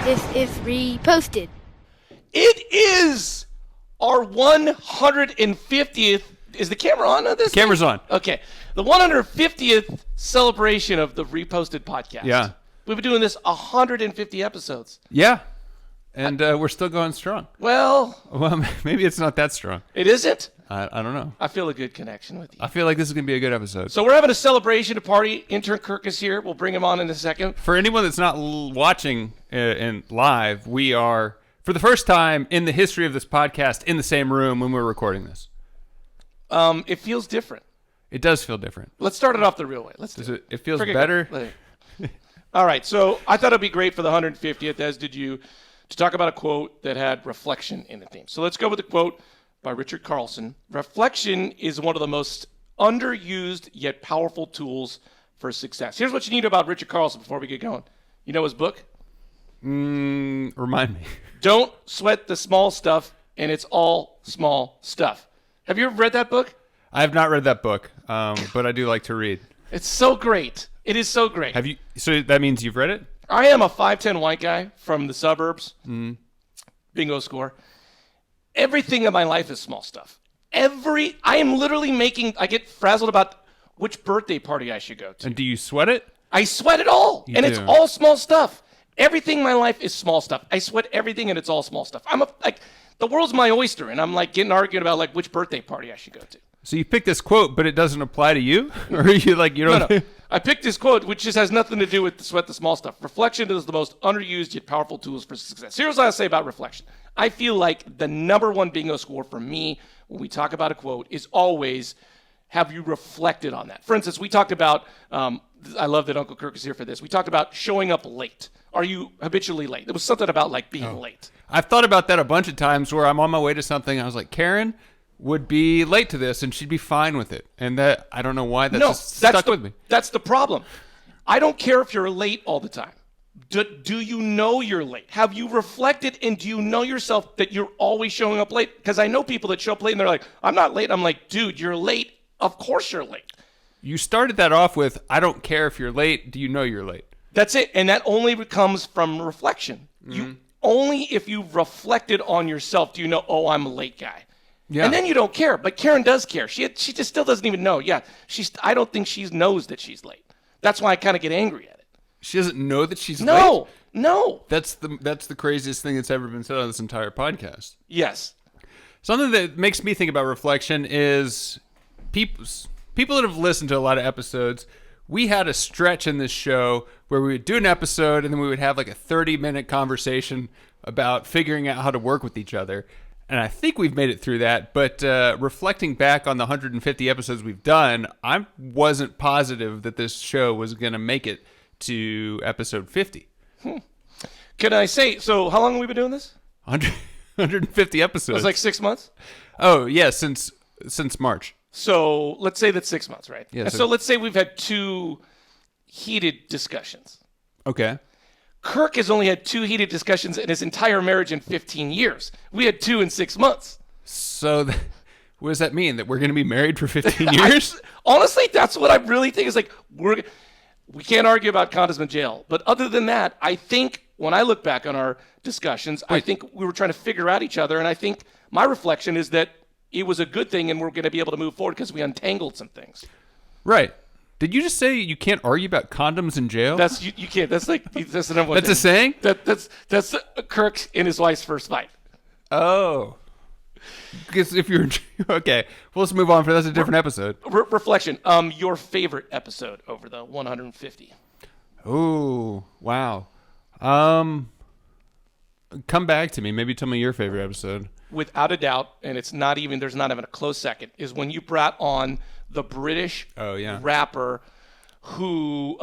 This is reposted. It is our 150th. Is the camera on this? The camera's on. Okay. The 150th celebration of the reposted podcast. Yeah. We've been doing this 150 episodes. Yeah. And we're still going strong. Well, maybe it's not that strong. it isn't. I don't know. I feel a good connection with you. I feel like this is going to be a good episode. So we're having a celebration, a party. Intern Kirk is here. We'll bring him on in a second. For anyone that's not watching in live, we are, for the first time in the history of this podcast, in the same room when we're recording this. It feels different. It does feel different. Let's start it off the real way. Let's do it. It feels better. All right. So I thought it'd be great for the 150th, as did you, to talk about a quote that had reflection in the theme. So let's go with the quote by Richard Carlson. Reflection is one of the most underused yet powerful tools for success. Here's what you need about Richard Carlson before we get going. You know his book? Remind me. Don't Sweat the Small Stuff, and It's All Small Stuff. Have you ever read that book? I have not read that book, but I do like to read. It's so great. It is so great. Have you? So that means you've read it? I am a 5'10" white guy from the suburbs. Bingo score. Everything in my life is small stuff. I am literally I get frazzled about which birthday party I should go to. And do you sweat it? I sweat it all. You and do. It's all small stuff. Everything in my life is small stuff. I sweat everything and it's all small stuff. The world's my oyster, and I'm getting arguing about which birthday party I should go to. So you picked this quote, but it doesn't apply to you? Or are you you don't? No. I picked this quote, which just has nothing to do with sweat the small stuff. Reflection is the most underused yet powerful tools for success. Here's what I say about reflection. I feel like the number one bingo score for me when we talk about a quote is always, have you reflected on that? For instance, we talked about, I love that Uncle Kirk is here for this. We talked about showing up late. Are you habitually late? There was something about being late. I've thought about that a bunch of times where I'm on my way to something. I was like, Karen would be late to this and she'd be fine with it. And that, I don't know why that's stuck with me. That's the problem. I don't care if you're late all the time. Do you know you're late? Have you reflected, and do you know yourself that you're always showing up late? Because I know people that show up late and they're like, I'm not late. I'm like, dude, you're late. Of course you're late. You started that off with, I don't care if you're late. Do you know you're late? That's it. And that only comes from reflection. You only if you've reflected on yourself do you know, oh, I'm a late guy. Yeah. And then you don't care. But Karen does care. She just still doesn't even know. Yeah, I don't think she knows that she's late. That's why I kind of get angry at it. She doesn't know that she's late? No. That's the craziest thing that's ever been said on this entire podcast. Yes. Something that makes me think about reflection is people that have listened to a lot of episodes. We had a stretch in this show where we would do an episode and then we would have a 30-minute conversation about figuring out how to work with each other. And I think we've made it through that. But reflecting back on the 150 episodes we've done, I wasn't positive that this show was going to make it to episode 50. Can I say, so how long have we been doing this? 150 episodes. It was 6 months? Oh, yeah, since March. So let's say that's 6 months, right? Yeah, and so let's say we've had 2 heated discussions. Okay. Kirk has only had 2 heated discussions in his entire marriage in 15 years. We had 2 in 6 months. So what does that mean? That we're going to be married for 15 years? Honestly, that's what I really think is we can't argue about condoms in jail. But other than that, I think when I look back on our discussions, I think we were trying to figure out each other. And I think my reflection is that it was a good thing and we're going to be able to move forward because we untangled some things. Right. Did you just say you can't argue about condoms in jail? You can't. That's the number one That's thing. a saying? That's Kirk and his wife's first fight. Oh. Because if you're okay, well, let's move on. That's a different episode. Reflection. Your favorite episode over the 150. Oh, wow. Come back to me. Maybe tell me your favorite episode. Without a doubt, and there's not even a close second, is when you brought on the British rapper who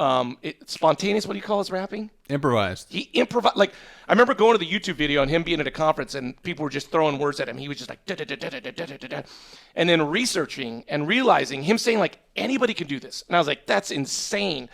spontaneous. What do you call his rapping? Improvised. He improvised. I remember going to the YouTube video and him being at a conference and people were just throwing words at him. He was just da da da da da da da da, and then researching and realizing him saying anybody can do this, and I was like, that's insane.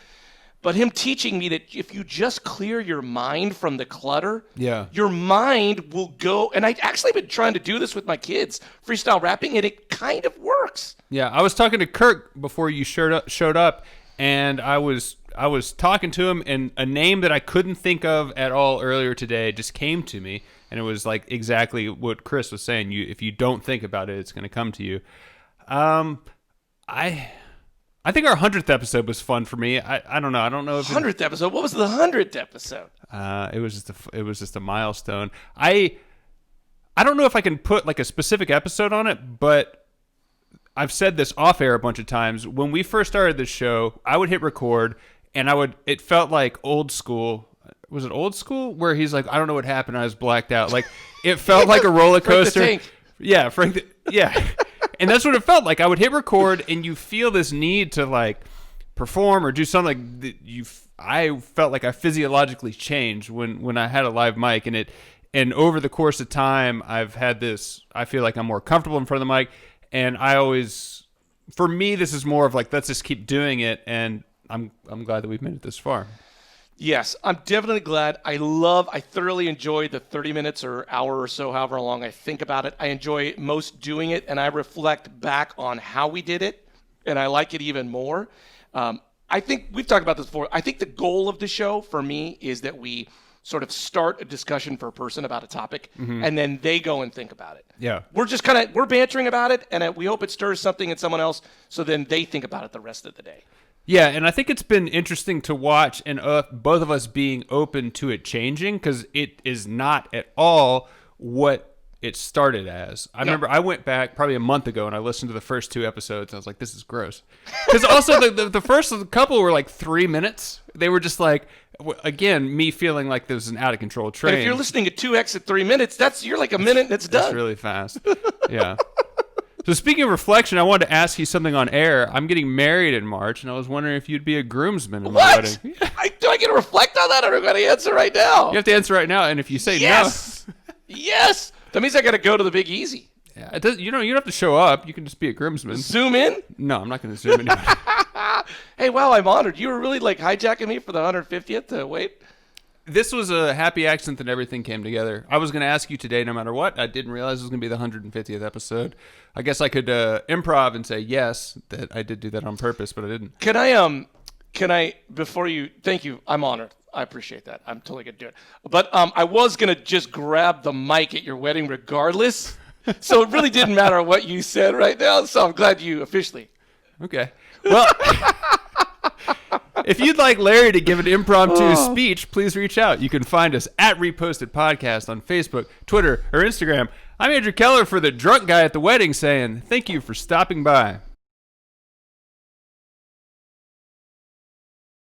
But him teaching me that if you just clear your mind from the clutter, your mind will go. And I actually been trying to do this with my kids, freestyle rapping, and it kind of works. Yeah, I was talking to Kirk before you showed up, and I was I was talking to him, and a name that I couldn't think of at all earlier today just came to me, and it was like exactly what Chris was saying. If you don't think about it, it's going to come to you. I think our 100th episode was fun for me. I don't know. I don't know if 100th episode. What was the 100th episode? It was just a milestone. I don't know if I can put like a specific episode on it, but I've said this off air a bunch of times. When we first started this show, I would hit record, and it felt like old school. Was it old school? Where he's like, I don't know what happened. I was blacked out. Like it felt like a roller coaster. Frank the Tank. Yeah, Frank. Yeah. And that's what it felt like. I would hit record, and you feel this need to like perform or do something. I felt like I physiologically changed when I had a live mic, and over the course of time, I've had this. I feel like I'm more comfortable in front of the mic, and for me, this is more of like let's just keep doing it, and I'm glad that we've made it this far. Yes, I'm definitely glad. I thoroughly enjoy the 30 minutes or hour or so, however long I think about it. I enjoy most doing it, and I reflect back on how we did it, and I like it even more. I think we've talked about this before. I think the goal of the show for me is that we sort of start a discussion for a person about a topic, and then they go and think about it. Yeah. We're just we're bantering about it, and we hope it stirs something in someone else, so then they think about it the rest of the day. Yeah, and I think it's been interesting to watch, and both of us being open to it changing, because it is not at all what it started as. I remember I went back probably a month ago, and I listened to the first 2 episodes. I was like, this is gross. Because also the first couple were like 3 minutes. They were just like, again, me feeling like there was an out-of-control train. And if you're listening to 2X at 3 minutes, you're like a minute and it's done. That's really fast. Yeah. So speaking of reflection, I wanted to ask you something on air. I'm getting married in March, and I was wondering if you'd be a groomsman in my wedding. Do I get to reflect on that, or do I got to answer right now? You have to answer right now, and if you say yes. Yes! That means I got to go to the Big Easy. Yeah, you don't have to show up. You can just be a groomsman. Zoom in? No, I'm not going to zoom in. Hey, wow, I'm honored. You were really like hijacking me for the 150th to wait? This was a happy accident that everything came together. I was going to ask you today no matter what. I didn't realize it was going to be the 150th episode. I guess I could improv and say yes, that I did do that on purpose, but I didn't. Can I, before you, thank you, I'm honored. I appreciate that. I'm totally going to do it. But I was going to just grab the mic at your wedding regardless. So it really didn't matter what you said right now. So I'm glad you officially. Okay. Well, if you'd like Larry to give an impromptu speech, please reach out. You can find us at Reposted Podcast on Facebook, Twitter, or Instagram. I'm Andrew Keller for the drunk guy at the wedding saying thank you for stopping by.